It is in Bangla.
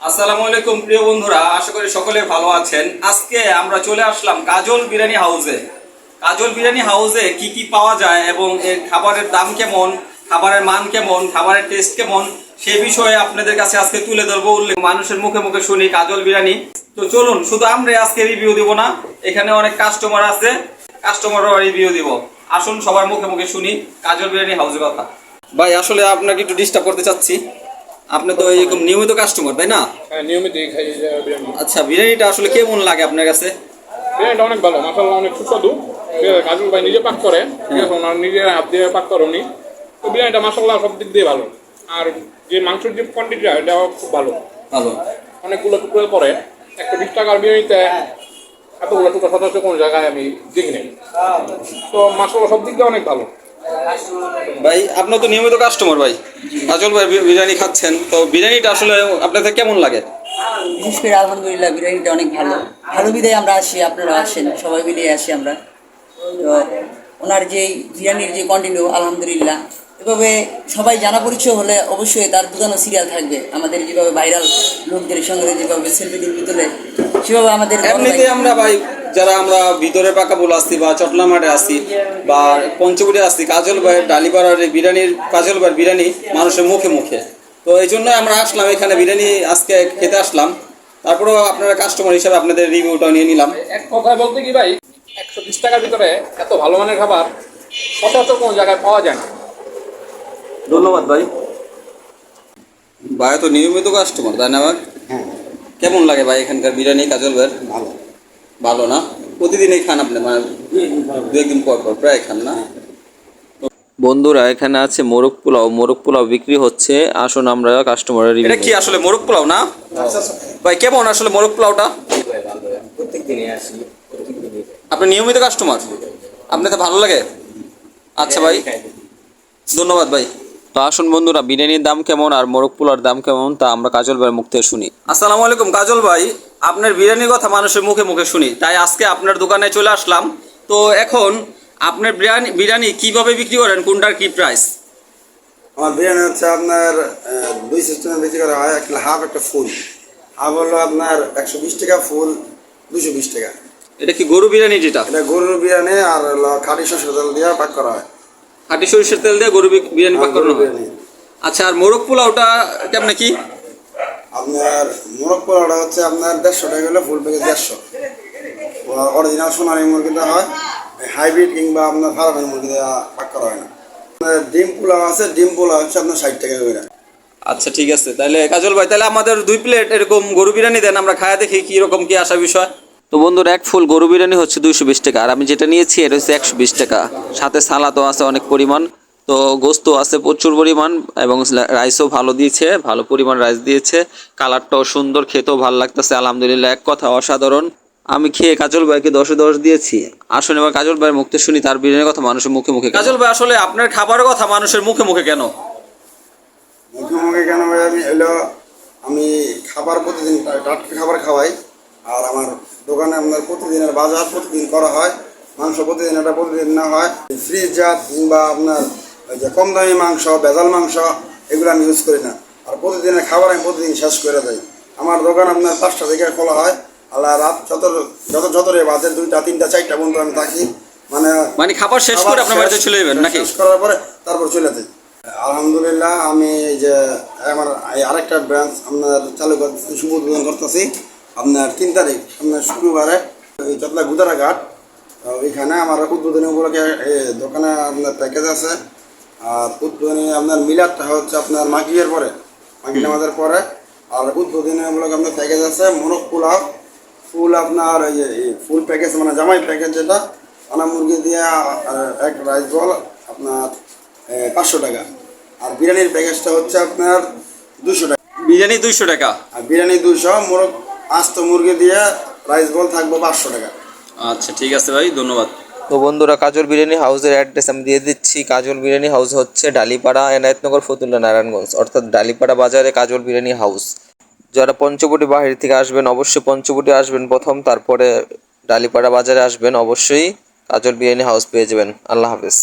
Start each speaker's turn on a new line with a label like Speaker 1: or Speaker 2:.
Speaker 1: আসসালামু আলাইকুম প্রিয় বন্ধুরা, আশা করি সকলে ভালো আছেন। আজকে আমরা চলে আসলাম কাজল বিরিয়ানি হাউসে। কাজল বিরিয়ানি হাউসে কি কি পাওয়া যায় এবং এর খাবারের দাম কেমন, খাবারের মান কেমন, খাবারের টেস্ট কেমন, সে বিষয়ে আপনাদের কাছে আজকে তুলে ধরবো। মানুষের মুখে মুখে শুনি কাজল বিরিয়ানি। তো চলুন, শুধু আমরা আজকে রিভিউ দিব না, এখানে অনেক কাস্টমার আছে, কাস্টমারও রিভিউ দিব। আসুন সবার মুখে মুখে শুনি কাজল বিরিয়ানি হাউসের কথা। ভাই আসলে আপনাকে একটু ডিস্টার্ব করতে চাচ্ছি, আপনি তো এরকম নিয়মিত কাস্টমার তাই না?
Speaker 2: হ্যাঁ, নিয়মিত খাই বিরিয়ানি।
Speaker 1: আচ্ছা, বিরিয়ানিটা আসলে কেমন লাগে আপনার কাছে?
Speaker 2: বিরিয়ানিটা অনেক ভালো, মাশাআল্লাহ, অনেক সুস্বাদু। কাজল ভাই নিজে পাক করে, ঠিক আছে, ওনার নিজে হাত দিয়ে পাক করে উনি। তো বিরিয়ানিটা মাশাআল্লাহ সব দিক দিয়ে ভালো। আর যে মাংসের যে কোয়ান্টিটিটা, এটাও খুব ভালো।
Speaker 1: ভালো,
Speaker 2: অনেকগুলো টুকরো পরে 120 টাকার বিরিয়ানিতে এতগুলো টুকরো সদস্য কোনো জায়গায় আমি দেখি নাই। তো মাশাআল্লাহ সব দিক দিয়ে অনেক ভালো।
Speaker 1: ভাই আপনার তো নিয়মিত কাস্টমার, ভাই কাজল ভাই বিরিয়ানি খাচ্ছেন, তো বিরিয়ানিটা আসলে আপনাদের কেমন লাগে?
Speaker 3: বিশেষ করে আলহামদুলিল্লাহ বিরিয়ানিটা অনেক ভালো। ভালো বিদায় আমরা আসি, আপনারা আসেন, সবাই মিলে আসি আমরা। তো ওনার যেই বিরিয়ানির যে কন্টিনিউ আলহামদুলিল্লাহ, এভাবে সবাই জানা পরিচয় হলে অবশ্যই তার দোকানও সিরিয়াল থাকবে। আমাদের যেভাবে ভাইরাল লোকদের সঙ্গে যেভাবে সেলফি দিন ভিতরে, সেভাবে আমাদের
Speaker 1: এমনিতে আমরা ভাই যারা আমরা ভিতরে পাকাপুল আসছি বা চটলামাটে আসছি বা পঞ্চবটি আসছি, কাজল ভাইয়ের ডালিপাড়ার বিরিয়ানির, কাজল ভাইয়ের বিরিয়ানি মানুষের মুখে মুখে, তো এই জন্য আমরা আসলাম এখানে বিরিয়ানি আজকে খেতে আসলাম। তারপরেও আপনারা কাস্টমার হিসাবে আপনাদের রিভিউটা নিয়ে নিলাম।
Speaker 2: এক কথায় বলতে কি ভাই, 120 টাকার ভিতরে এত ভালো মানের খাবার সচরাচর কোনো জায়গায় পাওয়া যায় না।
Speaker 1: ধন্যবাদ ভাই। ভাই তো নিয়মিত কাস্টমার তাই না ভাই?
Speaker 4: হ্যাঁ,
Speaker 1: কেমন লাগে ভাই এখানকার বিরিয়ানি কাজল ভাইয়ের?
Speaker 4: ভালো।
Speaker 1: ভালো না? প্রতিদিনই খান আপনি, মানে দু একদিন পর পর প্রায় খান না? বন্ধুরা এখানে আছে মোরগ পোলাও, মোরগ পোলাও বিক্রি হচ্ছে। আসুন আমরা কাস্টমারের রিভিউ। এটা কি আসলে মোরগ পোলাও না ভাই? কেমন আসলে মোরগ পোলাওটা? আপনি নিয়মিত কাস্টমার, আপনার তো ভালো লাগে? আচ্ছা ভাই, ধন্যবাদ ভাই। তো আসুন বন্ধুরা, বিরিয়ানির দাম কেমন আর মোরগ পোলাওর দাম কেমন তা আমরা কাজল ভাইয়ের মুখ থেকে শুনি। আসসালামু আলাইকুম কাজল ভাই, আপনার বিরিয়ানির কথা মানুষের মুখে মুখে শুনি, তাই আজকে আপনার দোকানে চলে আসলাম। তো এখন আপনার বিরিয়ানি কিভাবে বিক্রি করেন, কোনটার কি প্রাইস?
Speaker 4: আমার বিরিয়ানি হচ্ছে আপনার দুই সিস্টেমে বিক্রি করা হয়। একটা হাফ, একটা ফুল। হাফ হলো আপনার 120 টাকা, ফুল 220 টাকা।
Speaker 1: এটা কি গরু বিরিয়ানি যেটা?
Speaker 4: এটা গরুর বিরিয়ানি, আর হলো খাঁটি সরষের তেল দিয়ে পাক করা হয়।
Speaker 1: খাঁটি সরিষার তেল দিয়ে গরু বিরিয়ানি পাক করানো হয়।
Speaker 4: বিরিয়ানি।
Speaker 1: আচ্ছা, আর মোরগ পোলাওটা কেমন কি?
Speaker 4: আপনার মোরগ পোলাওটা হচ্ছে আপনার 150 টাকা হলে ফুল প্যাকেজ 150। অরিজিনাল সোনালী মুরগি দেওয়া হয়, হাইব্রিড কিংবা আপনার ফার্মের মুরগি দেওয়া পাক করা হয় না। আপনার ডিম পোলাও আছে, ডিম পোলাও হচ্ছে আপনার 60 টাকা করে।
Speaker 1: আচ্ছা ঠিক আছে, তাহলে কাজল ভাই তাহলে আমাদের 2 প্লেট এরকম গরু বিরিয়ানি দেন, আমরা খায়া দেখি কি রকম কি আসা বিষয়। তো বন্ধুরা, এক ফুল গরু বিরিয়ানি হচ্ছে 220 টাকা, আর আমি যেটা নিয়েছি এটা হচ্ছে 120 টাকা। সাথে সালাদও আছে অনেক পরিমাণ, তো গোস্ত আছে প্রচুর পরিমাণ, এবং রাইসও ভালো দিয়েছে, ভালো পরিমাণ রাইস দিয়েছে। কালারটাও সুন্দর, খেতেও ভালো লাগতেছে আলহামদুলিল্লাহ, এক কথা অসাধারণ। আমি খেয়ে কাজল ভাইকে 10-এ 10 দিয়েছি। আসুন এবার কাজল ভাইয়ের মুখ থেকে শুনি তার বিরিয়ানির কথা মানুষের মুখে মুখে। কাজল ভাই আসলে আপনার খাবারের কথা মানুষের মুখে মুখে কেন?
Speaker 4: মুখে মুখে কেন ভাই? আমি খাবার প্রতিদিন টাটকা খাবার খাওয়াই। আর আমার দোকানে আপনার প্রতিদিনের বাজার প্রতিদিন করা হয়। মাংস প্রতিদিন, এটা প্রতিদিন না হয়। ফ্রিজ জাত কিংবা আপনার ওই যে কম দামি মাংস, ভেজাল মাংস, এগুলো আমি ইউজ করি না। আর প্রতিদিনের খাবার আমি প্রতিদিন শেষ করে দেই। আমার দোকান আপনার 5টা থেকে খোলা হয়, আর রাত যতরে বাজে 2টা 3টা 4টা পর্যন্ত আমি থাকি।
Speaker 1: মানে খাবার শেষ করে আপনার বাড়িতে চলে যাবেন নাকি?
Speaker 4: শেষ করার পরে তারপর চলে যাই। আলহামদুলিল্লাহ, আমি এই যে আমার আরেকটা ব্রাঞ্চ আপনার চালু করতেছি, শুভ উদ্বোধন করতেছি আপনার 3 তারিখ, আপনার শুক্রবারে, ওই চটলা গুদারাঘাট। ওইখানে আমার উদ্বোধনী উপলক্ষে দোকানে আপনার প্যাকেজ আছে। আর উদ্বোধনী আপনার মিলাদটা হচ্ছে আপনার মাগরিবের পরে, মাগরিব নামাজের পরে। আর উদ্বোধনী উপলক্ষে আপনার প্যাকেজ আছে মোরগ পোলাও, ফুল আপনার ওই যে ফুল প্যাকেজ, মানে জামাই প্যাকেজ, যেটা আনা মুরগি দিয়ে এক রাইস বল আপনার 500 টাকা। আর বিরিয়ানির প্যাকেজটা হচ্ছে আপনার 200 টাকা।
Speaker 1: বিরিয়ানি 200 টাকা,
Speaker 4: আর বিরিয়ানি 200, মোরগ আস্ত মুরগি দিয়ে রাইস বল থাকবে 500 টাকা।
Speaker 1: আচ্ছা ঠিক আছে ভাই, ধন্যবাদ। তো বন্ধুরা, কাজল বিরিয়ানি হাউসের অ্যাড্রেস আমি দিয়ে দিচ্ছি। কাজল বিরিয়ানি হাউস হচ্ছে ডালিপাড়া, এনায়েতনগর, ফতুল্লা, নারায়ণগঞ্জ, অর্থাৎ ডালিপাড়া বাজারে কাজল বিরিয়ানি হাউস। যারা পঞ্চবটি বাহির থেকে আসবেন অবশ্যই পঞ্চবটি আসবেন প্রথম, তারপরে ডালিপাড়া বাজারে আসবেন, অবশ্যই কাজল বিরিয়ানি হাউস পেয়ে যাবেন। আল্লাহ হাফেজ।